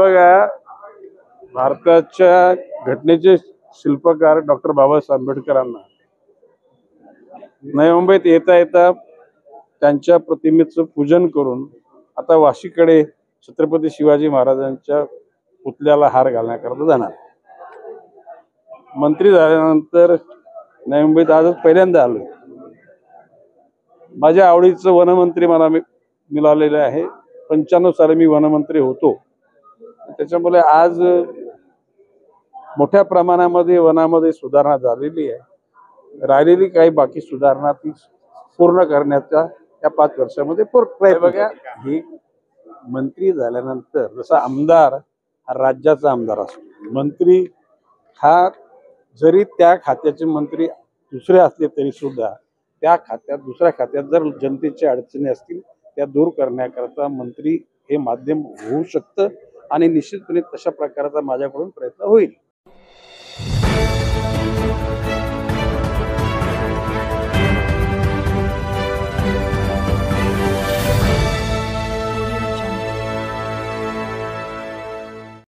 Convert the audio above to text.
बघा, भारताच्या घटनेचे शिल्पकार डॉक्टर बाबासाहेब आंबेडकरांना नवी मुंबईत येता येता त्यांच्या प्रतिमेचं पूजन करून आता वाशीकडे छत्रपती शिवाजी महाराजांच्या पुतळ्याला हार घालण्याकरता जाणार. मंत्री झाल्यानंतर नवी मुंबईत आजच पहिल्यांदा आलोय. माझ्या आवडीचं वनमंत्री मला मिळालेलं आहे. 95 साली मी वनमंत्री होतो. त्याच्यामुळे आज मोठ्या प्रमाणामध्ये वनामध्ये सुधारणा झालेली आहे. राहिलेली काही बाकी सुधारणा ती पूर्ण करण्याचा या 5 वर्षामध्ये प्रयत्न. बघा, ही मंत्री झाल्यानंतर जसा आमदार हा राज्याचा आमदार असतो, मंत्री हा जरी त्या खात्याचे मंत्री दुसरे असले तरी सुद्धा त्या खात्यात दुसऱ्या खात्यात जर जनतेच्या अडचणी असतील त्या दूर करण्याकरता मंत्री हे माध्यम होऊ शकतं आणि निश्चितपणे तशा प्रकारचा माझ्याकडून प्रयत्न होईल.